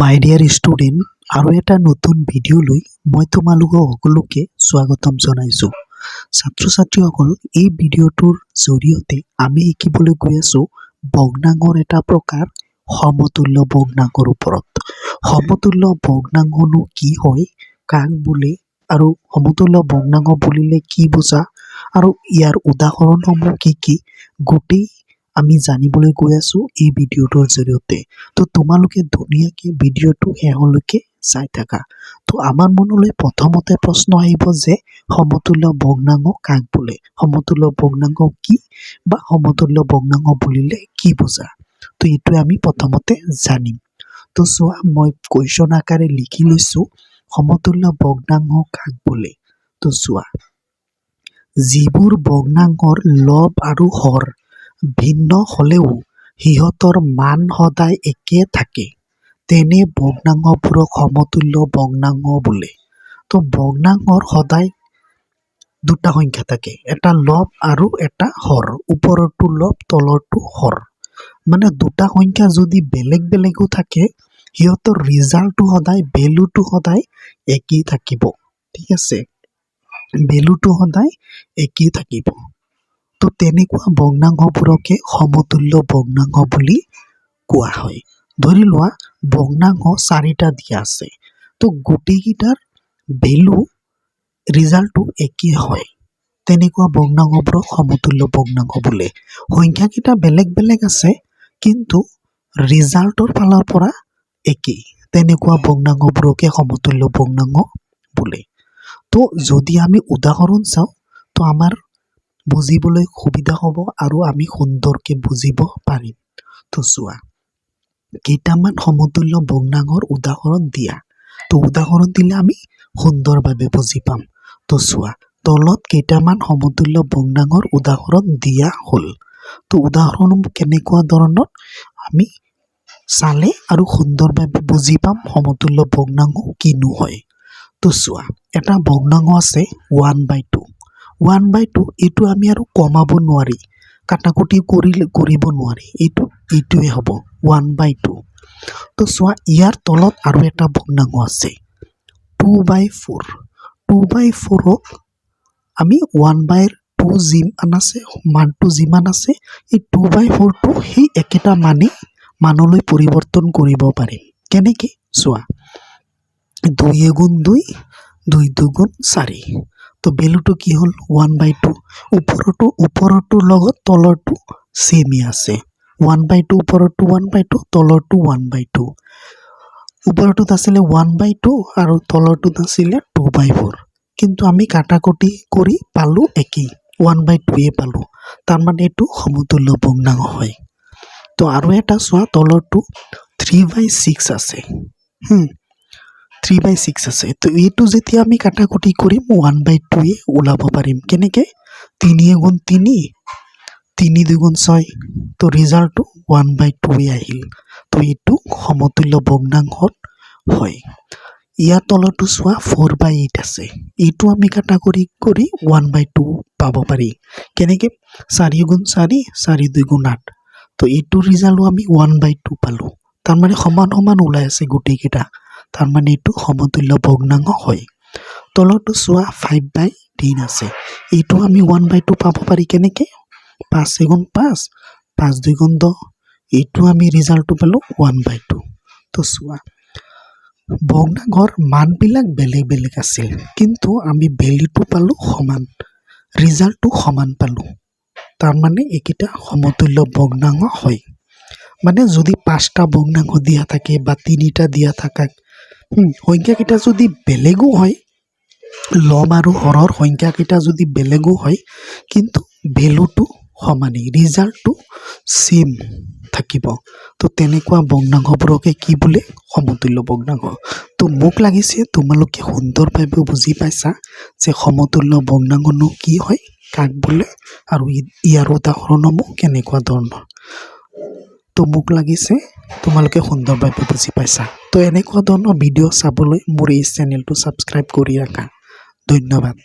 মাই dear student আৰু এটা নতুন ভিডিঅ'লৈ মই তোমালোকক সকলোকে স্বাগতম জনাইছোঁ। ছাত্ৰ ছাত্ৰীসকল, এই ভিডিঅ'টোৰ জৰিয়তে আমি শিকিবলৈ গৈ আছোঁ ভগ্নাংশৰ এটা প্ৰকাৰ সমতুল্য ভগ্নাংশৰ ওপৰত। সমতুল্য ভগ্নাংশনো কি হয়, কাক বোলে, আৰু সমতুল্য ভগ্নাংশ বুলিলে কি বুজা, আৰু ইয়াৰ উদাহৰণসমূহ কি কি, গোটেই আমি জানিবলৈ গৈ আছোঁ এই ভিডিঅ'টোৰ জৰিয়তে। তো তোমালোকে ধুনীয়াকৈ ভিডিঅ'টো শেষলৈকে চাই থাকা। তো আমাৰ মনলৈ প্ৰথমতে প্ৰশ্ন আহিব যে সমতুল্য ভগ্নাংশ কাক বোলে, সমতুল্য ভগ্নাংশ কি, বা সমতুল্য ভগ্নাংশ বুলিলে কি বুজা। তো এইটোৱে আমি প্ৰথমতে জানিম। তো চোৱা, মই কুৱেশ্যন আকাৰে লিখি লৈছোঁ সমতুল্য ভগ্নাংশ কাক বোলে। তো চোৱা, যিবোৰ ভগ্নাংশৰ লব আৰু হৰ ভিন্ন হ'লেও সিহঁতৰ মান সদায় একে থাকে তেনে ভগ্নাংশবোৰক সমতুল্য ভগ্নাংশ বোলে। তো ভগ্নাংশৰ সদায় দুটা সংখ্যা থাকে, এটা লব আৰু এটা হৰ, ওপৰৰটো লব তলৰটো হৰ। মানে দুটা সংখ্যা যদি বেলেগ বেলেগো থাকে সিহঁতৰ ৰিজাল্টটো সদায়, ভেলুটো সদায় একেই থাকিব। ঠিক আছে, ভেলুটো সদায় একেই থাকিব। তো তেনেকুৱা ভগ্নাংশবোৰকে সমতুল্য ভগ্নাংশ বুলি কোৱা হয়। ধৰি লোৱা ভগ্নাংশ চাৰিটা দিয়া আছে, তো গোটেইকেইটাৰ ভেলু ৰিজাল্টটো একেই হয়, তেনেকুৱা ভগ্নাংশবোৰক সমতুল্য ভগ্নাংশ বোলে। সংখ্যাকেইটা বেলেগ বেলেগ আছে কিন্তু ৰিজাল্টৰ ফালৰ পৰা একেই, তেনেকুৱা ভগ্নাংশবোৰকে সমতুল্য ভগ্নাংশ বোলে। তো যদি আমি উদাহৰণ চাওঁ তো আমাৰ বুজিবলৈ সুবিধা হ'ব আৰু আমি সুন্দৰকৈ বুজিব পাৰিম। তো চোৱা, কেইটামান সমতুল্য ভগ্নাংশৰ উদাহৰণ দিয়া। তো উদাহৰণ দিলে আমি সুন্দৰভাৱে বুজি পাম। তো চোৱা, তলত কেইটামান সমতুল্য ভগ্নাংশৰ উদাহৰণ দিয়া হ'ল। তো উদাহৰণসমূহ কেনেকুৱা ধৰণৰ আমি চালে আৰু সুন্দৰভাৱে বুজি পাম সমতুল্য ভগ্নাংশ কিনো হয়। তো চোৱা, এটা ভগ্নাংশ আছে 1/2। 1/2 এইটো আমি আৰু কমাব নোৱাৰি, কাটাকুটি কৰিব নোৱাৰি, এইটোৱে হ'ব 1/2। তো চোৱা, ইয়াৰ তলত আৰু এটা ভগ্নাংশ আছে 2/4। 2/4ক আমি 1/2 যিমান আছে, মানটো যিমান আছে, এই 2/4টো সেই একেটা মানলৈ পৰিৱৰ্তন কৰিব পাৰিম। কেনেকৈ চোৱা, 2 × 2 2 × 4। তো ভেলুটো কি হ'ল 1/2। ওপৰটোৰ লগত তলৰটো ছেমেই আছে, 1/2 ওপৰৰটো 1/2, তলৰটো 1/2। ওপৰটোত আছিলে 1/2 আৰু তলৰটোত আছিলে 2/4, কিন্তু আমি কাটাকুটি কৰি পালোঁ একেই, 1/2য়ে পালোঁ। তাৰমানে এইটো সমতুল্য ভগ্নাংশ হয়। তো আৰু এটা চোৱা, তলৰটো 3/6 আছে। 3/6 আছে। তো এইটো যেতিয়া আমি কাটাকুটি কৰিম 1/2য়ে ওলাব পাৰিম। কেনেকৈ? 3 × 3 3 2 × 6, তো ৰিজাল্টটো 1/2য়ে আহিল। তো এইটো সমতুল্য ভগ্নাংশত হয়। ইয়াৰ তলতো চোৱা 4/8 আছে, এইটো আমি কাটাকুটি কৰি 1/2 পাব পাৰি। কেনেকৈ? 4 × 4 4 2 × 8, তো এইটোৰ ৰিজাল্টো আমি 1/2 পালোঁ। তাৰমানে সমান সমান ওলাই আছে গোটেইকেইটা, তাৰমানে এইটো সমতুল্য ভগ্নাংশ হয়। তলতো চোৱা 5/10 আছে, এইটো আমি 1/2 পাব পাৰি। কেনেকৈ? 5 × 5 5 2 × 10, এইটো আমি ৰিজাল্টটো পালোঁ 1/2। তো চোৱা, ভগ্নাংশৰ মানবিলাক বেলেগ বেলেগ আছিল কিন্তু আমি ভেলুটো পালোঁ সমান, ৰিজাল্টটো সমান পালোঁ। তাৰমানে এইকেইটা সমতুল্য ভগ্নাংশ হয়। মানে যদি 5টা ভগ্নাংশ দিয়া থাকে বা 3টা দিয়া থাকে, সংখ্যাকেইটা যদি বেলেগো হয়, লব আৰু হৰৰ সংখ্যাকেইটা যদি বেলেগো হয়, কিন্তু ভেলুটো সমানেই, ৰিজাল্টটো ছেম থাকিব। তো তেনেকুৱা ভগ্নাংশবোৰকে কি বোলে? সমতুল্য ভগ্নাংশ। তো মোক লাগিছে তোমালোকে সুন্দৰভাৱে বুজি পাইছা যে সমতুল্য ভগ্নাংশনো কি হয়, কাক বোলে, আৰু ইয়াৰ উদাহৰণসমূহ কেনেকুৱা ধৰণৰ। তো মোক লাগিছে তোমালোকে সুন্দৰভাৱে বুজি পাইছা। তো এনেকুৱা ধৰণৰ ভিডিঅ' চাবলৈ মোৰ এই চেনেলটো ছাবস্ক্ৰাইব কৰি ৰাখা। ধন্যবাদ।